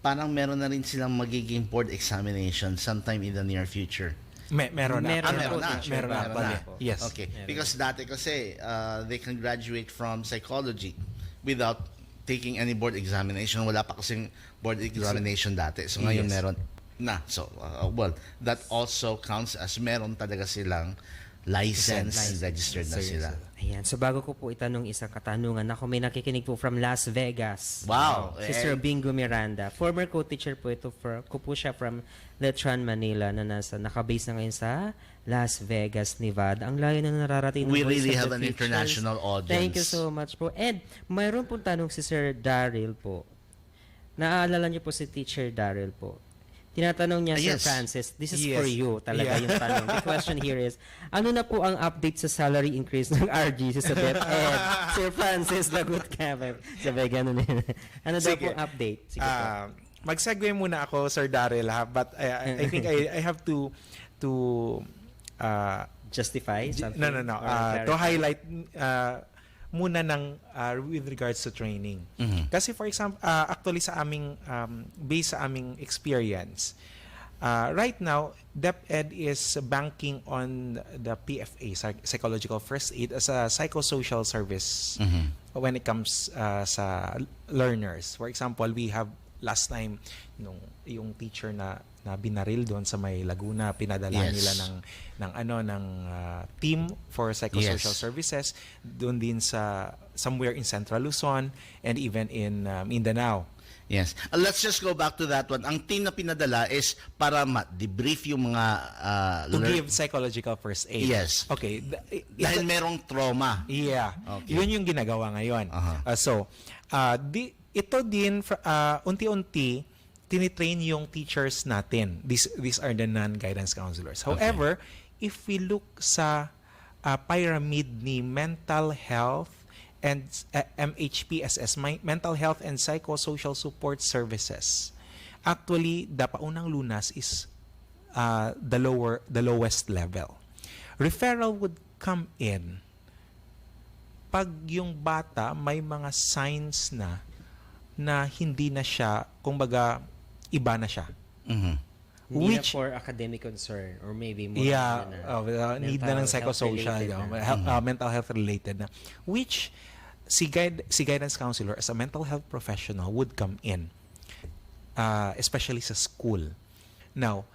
parang meron na rin silang magiging board examination sometime in the near future. Meron na. Meron na. Yes. Okay. Because dati kasi they can graduate from psychology without taking any board examination. Wala pa kasing board examination dati. So ngayon meron na. So well, that also counts as meron talaga silang licensed and registered na sila. Ayan. So bago ko po itanong isang katanungan, ako may nakikinig po from Las Vegas. Wow. Sister Bingo Miranda. Former co-teacher po ito ko po siya from Letran, Manila na nakabase na ngayon sa Las Vegas, Nevada. Ang layo na nararating ng We Voice really of have the an Futures. international audience. Thank you so much po. And mayroon pong tanong si Sir Daryl po. Naaalala niyo po si Teacher Daryl po. Tinatanong niya, Sir Francis, this is for you talaga yung tanong. The question here is, ano na po ang update sa salary increase ng RGC sa DepEd? Sir Francis, lagot ka. Sabi, gano'n yun. Ano daw po ang update? Sige po. Mag-segue muna ako, Sir Daryl, ha? But I think I have to uh, Justify something? no. Or To clarify? highlight muna ng with regards to training. Kasi for example, actually sa aming based sa aming experience, right now DepEd is banking on the PFA, psychological first aid, as a psychosocial service when it comes sa learners. For example, we have last time yung teacher na binaril doon sa may Laguna, pinadala Yes. nila ng team for psychosocial Yes. services doon din sa somewhere in Central Luzon and even in Mindanao. Yes. Let's just go back to that one. Ang team na pinadala is para debrief yung mga To give psychological first aid. Yes. Okay. dahil merong trauma. Yeah. Okay. Yun yung ginagawa ngayon. Aha. Ito din, unti-unti, tinitrain yung teachers natin. These are the non-guidance counselors. However, if we look sa pyramid ni mental health and MHPSS, Mental Health and Psychosocial Support Services, actually, the paunang lunas is the lowest level. Referral would come in pag yung bata may mga signs na hindi na siya, kumbaga, iba na siya. Mhm. Hindi na for academic concern or maybe more need na ng psychosocial, mental health related na. Which, si guidance counselor as a mental health professional would come in, especially sa school. Now,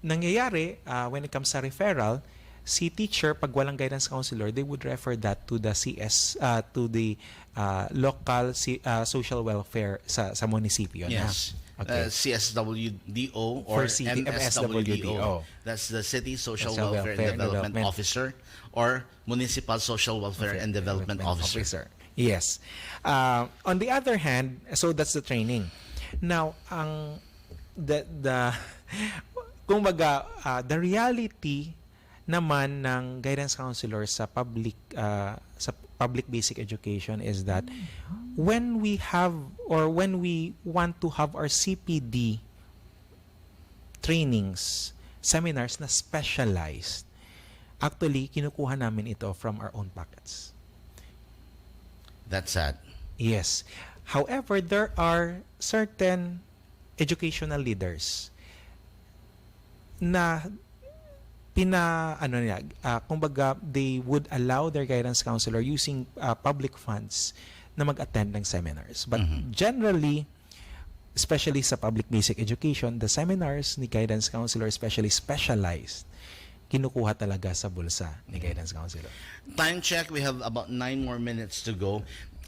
nangyayari, when it comes sa referral, si teacher, pag walang guidance counselor, they would refer that to the CS, to the local social welfare sa munisipyo. Yes. Okay. CSWDO For or MSWDO. That's the City Social Social Welfare and Development Officer or Municipal Social Welfare and Development Officer. Yes. On the other hand, so that's the training. Now, kumbaga, the reality naman ng guidance counselor sa public basic education is that when we want to have our CPD trainings, seminars na specialized, actually kinukuha namin ito from our own pockets. That's sad. Yes. However, there are certain educational leaders na kumbaga, they would allow their guidance counselor using public funds na mag-attend ng seminars. But generally, especially sa public basic education, the seminars ni guidance counselor, especially specialized, kinukuha talaga sa bulsa ni guidance counselor. Time check, we have about 9 more minutes to go.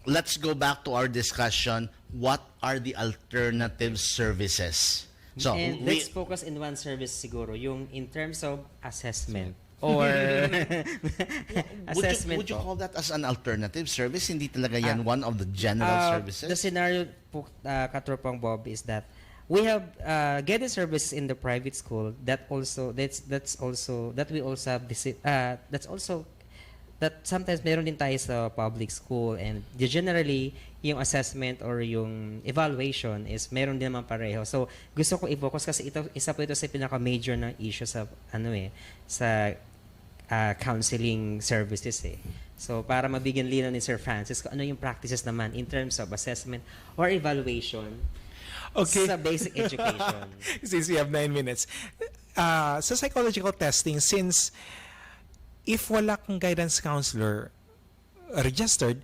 Let's go back to our discussion. What are the alternative services? So, And let's focus in one service siguro, yung in terms of assessment or assessment would you po. call that as an alternative service? Hindi talaga yan one of the general services? The scenario po, Katropang Bob, is that we have guidance services in the private school that sometimes meron din tayo sa public school, and generally yung assessment or yung evaluation is meron din naman pareho. So gusto ko i-focus kasi isa po ito sa pinaka-major na issue sa sa counseling services eh. So para mabigyan linaw ni Sir Francis kung ano yung practices naman in terms of assessment or evaluation sa basic education. Since we have 9 minutes. Sa psychological testing, since if wala kang guidance counselor registered,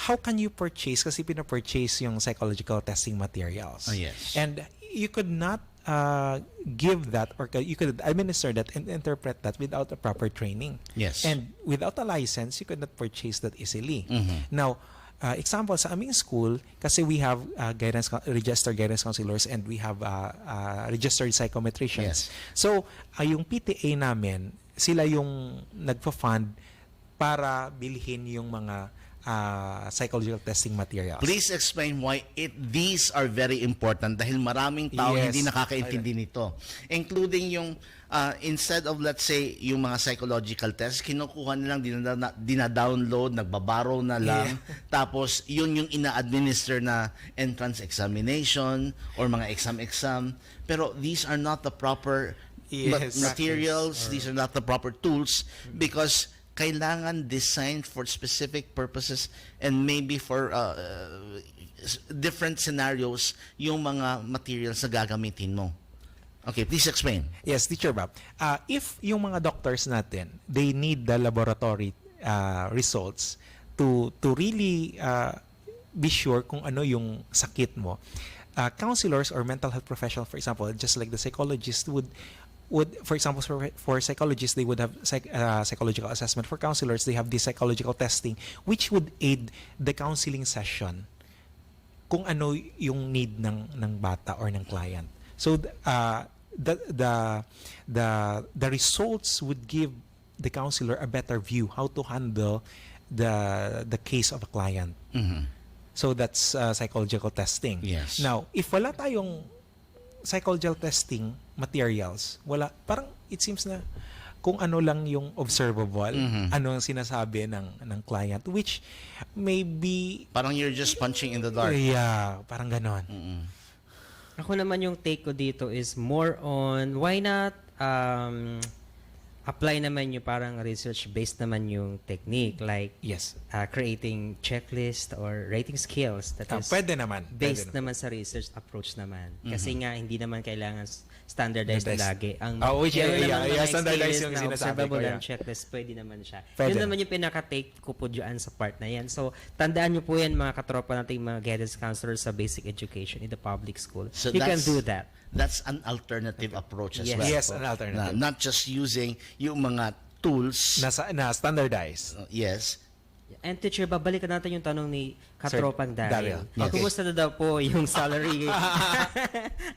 how can you purchase? Kasi pinapurchase yung psychological testing materials. Oh, yes. And you could not give that, or you could administer that and interpret that without a proper training. Yes. And without a license, you could not purchase that easily. Mhm. Now, example, sa aming school, kasi we have registered guidance counselors and we have registered psychometricians. Yes. So, yung PTA namin, sila yung nagpa-fund para bilhin yung mga psychological testing materials. Please explain why these are very important dahil maraming tao Yes. hindi nakakaintindi nito. Including yung instead of let's say yung mga psychological tests, kinukuha nilang dina-download, nagbabarrow na lang. Tapos yun yung ina-administer na entrance examination or mga exam. Pero these are not the proper Yes. materials, these are not the proper tools because kailangan designed for specific purposes and maybe for different scenarios yung mga materials na gagamitin mo. Okay, please explain. Yes, Teacher Bob. If yung mga doctors natin, they need the laboratory results to really be sure kung ano yung sakit mo. Counselors or mental health professional, for example, just like the psychologist would for example, for psychologists, they would have psychological assessment. For counselors, they have this psychological testing, which would aid the counseling session kung ano yung need ng bata or ng client. So the results would give the counselor a better view how to handle the case of a client. Mhm. So that's psychological testing. Yes. Now, if wala tayong psychological testing materials, wala, parang it seems na kung ano lang yung observable, ano ang sinasabi ng client, which maybe, Parang you're just punching in the dark. yeah, parang ganon. Ako naman yung take ko dito is more on why not apply naman yung parang research-based naman yung technique like Yes. creating checklist or rating skills that is Pwede naman. based Pwede naman sa research approach naman. Kasi nga hindi naman kailangan standardized na Standardized. lagi. Ang Which, meron yeah, naman mga standardized experience yung na sinasabi ko, observable yeah. and checklist, pwede naman siya. Pwede. Yun naman yung pinaka-take ko po dyan sa part na yan. So, tandaan nyo po yan mga katropa nating mga guidance counselors sa basic education in the public school. So You can that's- do that. That's an alternative approach as Yes. well. Yes, an alternative. Not just using yung mga tools. Na standardized. Yes. And teacher, babalikan natin yung tanong ni Katropang Daryl. Okay. Kumusta na daw po yung salary?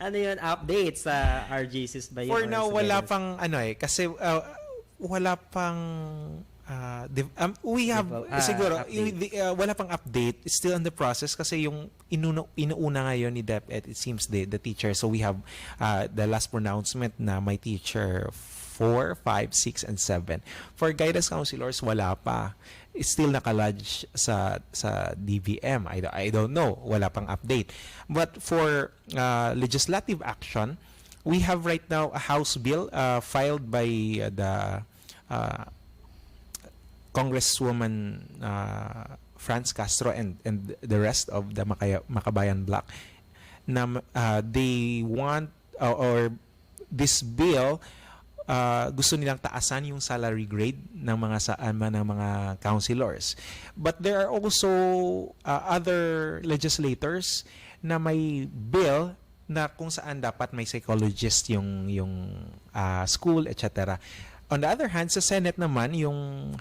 Ano yun, update sa RGCs ba yun? For or now, sa wala guidance? pang kasi wala pang we have siguro update. wala pang update. It's still in the process kasi yung inuuna ngayon ni DepEd, it seems the teacher. So we have the last pronouncement na may teacher 4, 5, 6, and 7. For guidance counselors, wala pa. It's still nakalodge sa DVM. I don't know. Wala pang update. But for legislative action, we have right now a House bill filed by the Congresswoman Franz Castro and the rest of the Makabayan Bloc na they want or this bill gusto nilang taasan yung salary grade ng mga counselors. But there are also other legislators na may bill na kung saan dapat may psychologist yung school, etc. On the other hand, sa Senate naman, yung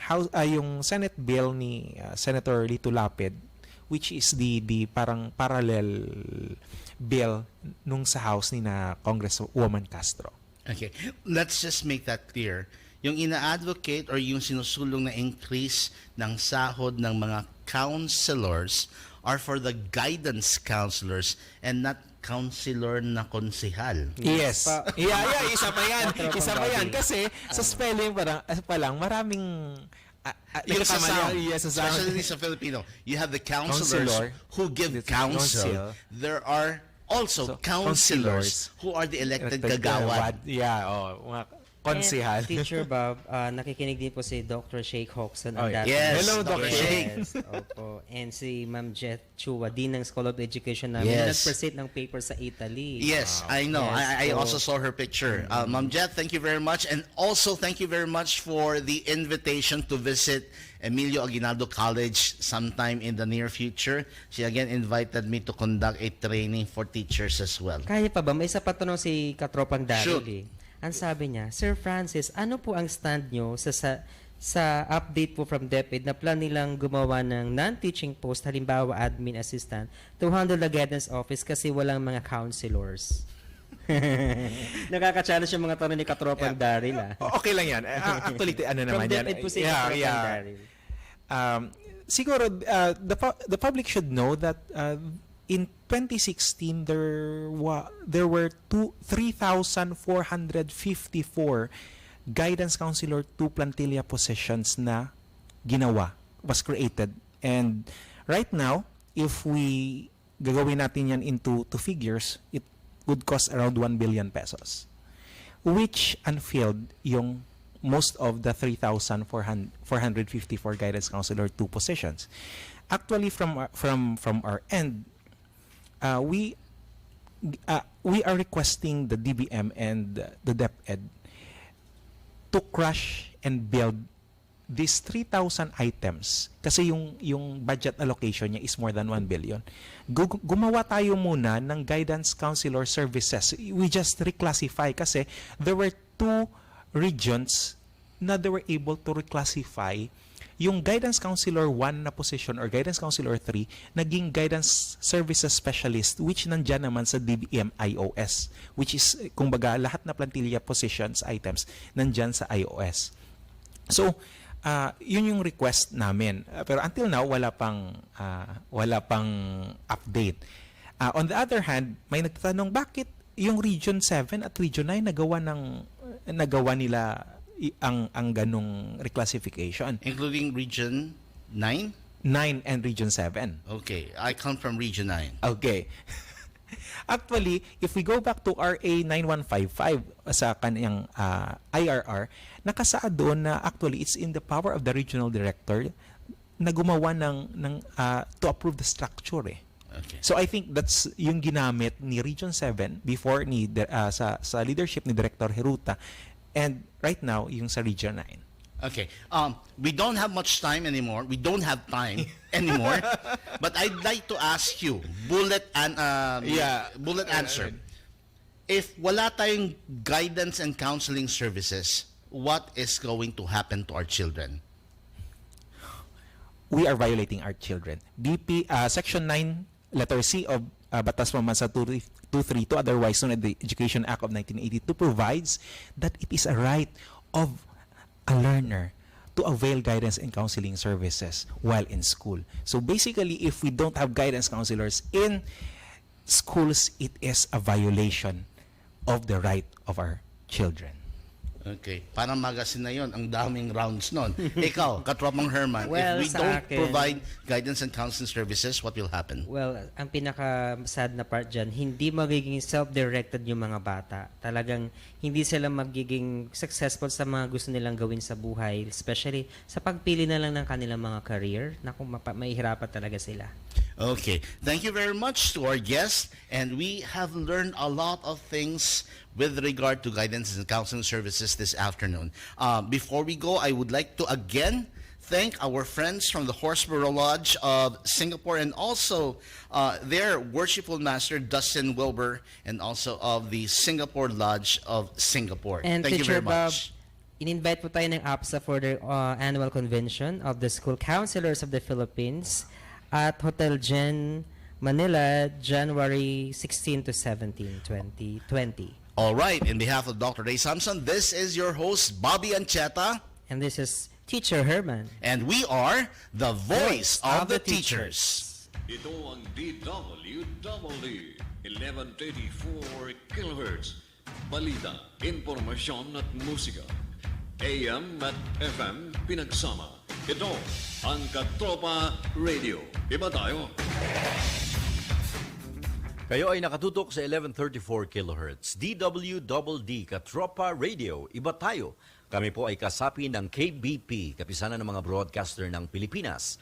Senate bill ni Senator Lito Lapid, which is the parang parallel bill nung sa House ni na Congresswoman Castro. Okay. Let's just make that clear. Yung ina-advocate or yung sinusulong na increase ng sahod ng mga counselors are for the guidance counselors and not counselor na konsehal. Yes. Yeah, isa pa yan. Isa pa yan. Kasi sa spelling pa lang, maraming Yung sa sound, yes, sa sound. especially sa Filipino, you have the counselors Counselor. who give counsel. There are also counselors who are the elected kagawad. Yeah, mga konsehal. And Teacher Bob, nakikinig din po si Dr. Sheikh Hoxton. Oh, ang yeah. dating- Yes, Hello, Dr. Dr. Sheikh. Yes, opo. And si Ma'am Jet Chua, Dean ng School of Education namin, na Yes. nag-present ng paper sa Italy. Yes, I know. I Yes, so- also saw her picture. Ma'am Jet, thank you very much. And also, thank you very much for the invitation to visit Emilio Aguinaldo College sometime in the near future. She again invited me to conduct a training for teachers as well. Kaya pa ba? May isa pa tanong si Katropang Daryl Shoot. eh. Ang sabi niya, Sir Francis, ano po ang stand nyo sa update po from DepEd na plan nilang gumawa ng non-teaching post, halimbawa admin assistant, to handle the guidance office kasi walang mga counselors? Nakaka-challenge yung mga tanong ni Katropang Daryl ah. Okay lang yan. Actually, ano From naman yan. DepEd po si Yeah, Katropang yeah. Daryl. siguro the public should know that in 2016 there were 3,454 guidance counselor to plantilla positions na was created. And right now, if we gagawin natin yan into figures, it would cost around 1 billion pesos, which unfilled yung most of the 3,454 guidance counselor 2 positions. Actually, from our end, we are requesting the DBM and the DepEd to crush and build these 3,000 items kasi yung budget allocation niya is more than 1 billion. Gumawa tayo muna ng guidance counselor services. We just reclassify kasi there were 2 regions na they were able to reclassify yung guidance counselor 1 na position or guidance counselor 3 naging guidance services specialist, which nandyan naman sa DBM IOS, which is kumbaga lahat na plantilla positions items nandyan sa IOS. So yun yung request namin, pero until now wala pang update. On the other hand, may nagtatanong bakit yung Region 7 at Region 9 nagawa nila ang ganong reclassification. Including Region 9? 9 and Region 7. Okay, I come from Region 9. Okay. Actually, if we go back to RA 9155 sa kanyang IRR, nakasaad doon na actually it's in the power of the regional director na gumawa to approve the structure eh. Okay. So I think that's yung ginamit ni Region 7 before sa leadership ni Director Heruta, and right now yung sa Region 9. Okay. We don't have much time anymore. We don't have time anymore. But I'd like to ask you, bullet answer. If wala tayong guidance and counseling services, what is going to happen to our children? We are violating our children. Section 9, letter C of Batas Pambansa 232, otherwise known as the Education Act of 1982, provides that it is a right of a learner to avail guidance and counseling services while in school. So basically, if we don't have guidance counselors in schools, it is a violation of the right of our children. Okay. Parang magazine na yun. Ang daming rounds nun. Ikaw, katropang Herman, Well, if we sa don't akin, provide guidance and counseling services, what will happen? Well, ang pinaka-sad na part dyan, hindi magiging self-directed yung mga bata. Talagang hindi sila magiging successful sa mga gusto nilang gawin sa buhay, especially sa pagpili na lang ng kanilang mga career. Naku, mahihirapan talaga sila. Okay. Thank you very much to our guests. And we have learned a lot of things with regard to guidance and counseling services this afternoon. Before we go, I would like to again thank our friends from the Horseborough Lodge of Singapore, and also their worshipful master, Dustin Wilbur, and also of the Singapore Lodge of Singapore. And Thank you Teacher very Bob, much. in-invite po tayo ng APSA for their annual convention of the School Counselors of the Philippines at Hotel Gen Manila, January 16 to 17, 2020. All right. In behalf of Dr. Ray Samson, this is your host, Bobby Ancheta. And this is Teacher Herman. And we are the voice of the teachers. Ito ang DWWD 1134 kHz. Balita, impormasyon at musika. AM at FM pinagsama. Ito ang Katropa Radio. Iba tayo. Kayo ay nakatutok sa 1134 kHz. DWDD Katropa Radio. Iba tayo. Kami po ay kasapi ng KBP, Kapisanan ng mga Broadcaster ng Pilipinas.